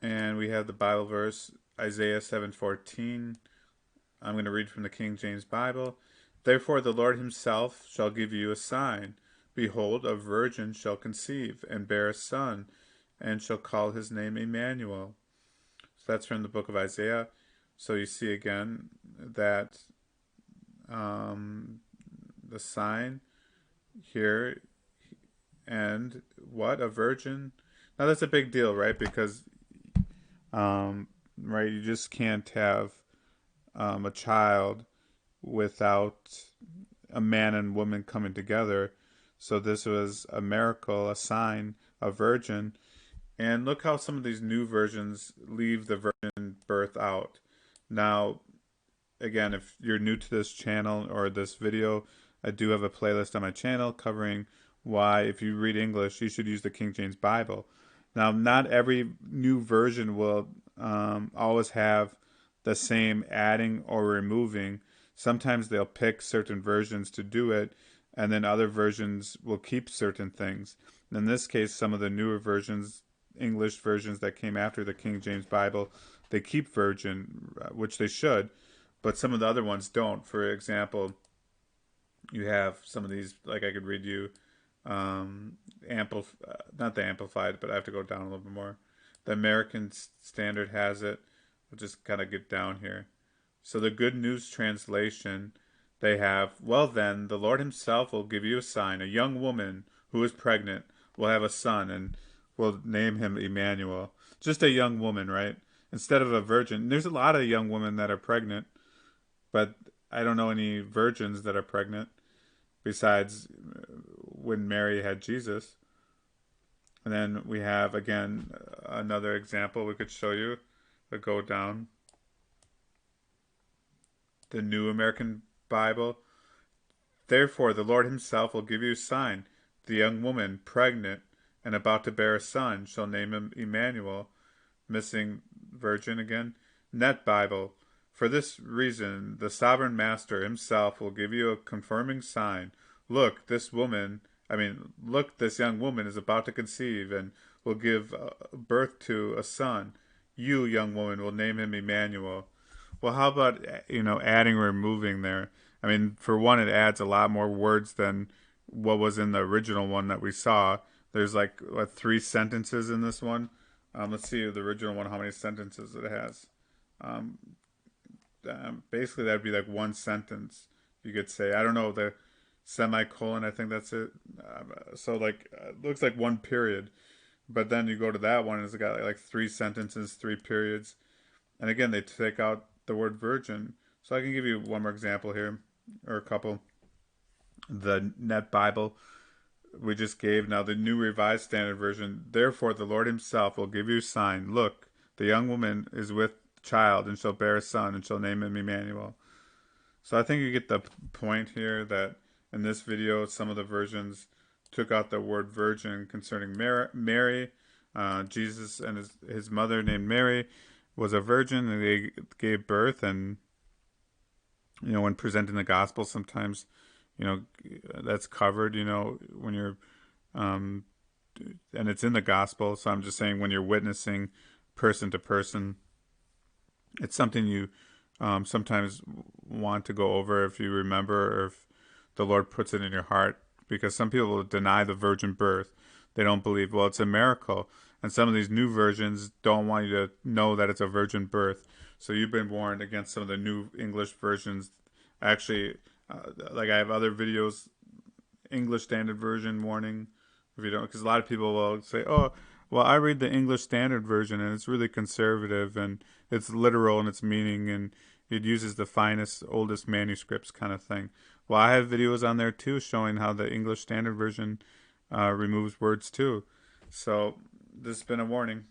And we have the Bible verse, Isaiah 7:14. I'm going to read from the King James Bible. Therefore the Lord himself shall give you a sign. Behold, a virgin shall conceive and bear a son, and shall call his name Immanuel. So that's from the book of Isaiah. So you see again that um, the sign here, and what, a virgin. Now that's a big deal, right? Because right, you just can't have a child without a man and woman coming together. So this was a miracle, a sign, a virgin. And look how some of these new versions leave the virgin birth out. Now, again, if you're new to this channel or this video, I do have a playlist on my channel covering why, if you read English, you should use the King James Bible. Now, not every new version will always have the same adding or removing. Sometimes they'll pick certain versions to do it, and then other versions will keep certain things. In this case, some of the newer versions, English versions that came after the King James Bible, they keep virgin, which they should, but some of the other ones don't. For example, you have some of these, like I could read you, not the amplified, but I have to go down a little bit more. The American Standard has it. We'll just kind of get down here. So the Good News translation, they have, well then, the Lord himself will give you a sign. A young woman who is pregnant will have a son and will name him Immanuel. Just a young woman, right? Instead of a virgin. There's a lot of young women that are pregnant, but I don't know any virgins that are pregnant besides when Mary had Jesus. And then we have, again, another example we could show you. We'll go down. The New American Bible. Therefore, the Lord himself will give you a sign. The young woman, pregnant and about to bear a son, shall name him Immanuel. Missing virgin again. Net Bible. For this reason, the sovereign master himself will give you a confirming sign. Look, look, this young woman is about to conceive and will give birth to a son. You, young woman, will name him Immanuel. Well, how about, adding or removing there? I mean, for one, it adds a lot more words than what was in the original one that we saw. There's like, what, three sentences in this one? Let's see the original one, how many sentences it has. Um, Basically, that'd be like one sentence. You could say, I don't know, the semicolon, I think that's it. So, like, it looks like one period. But then you go to that one, and it's got like three sentences, three periods. And again, they take out the word virgin. So I can give you one more example here, or a couple. The Net Bible we just gave, now the New Revised Standard Version. Therefore, the Lord himself will give you a sign. Look, the young woman is with child and shall bear a son and shall name him Emmanuel. So I think you get the point here that in this video, some of the versions took out the word virgin concerning Mary. Jesus and his mother named Mary was a virgin, and they gave birth. And when presenting the gospel, sometimes that's covered. When you're um, and it's in the gospel. So I'm just saying, when you're witnessing person to person, it's something you sometimes want to go over if you remember, or if the Lord puts it in your heart. Because some people deny the virgin birth. They don't believe, well, it's a miracle. And some of these new versions don't want you to know that it's a virgin birth. So you've been warned against some of the new English versions. Actually, like I have other videos, English Standard Version warning. If you don't, because a lot of people will say, "Oh, well, I read the English Standard Version, and it's really conservative, and it's literal in its meaning, and it uses the finest, oldest manuscripts," kind of thing. Well, I have videos on there too showing how the English Standard Version removes words too. So this has been a warning.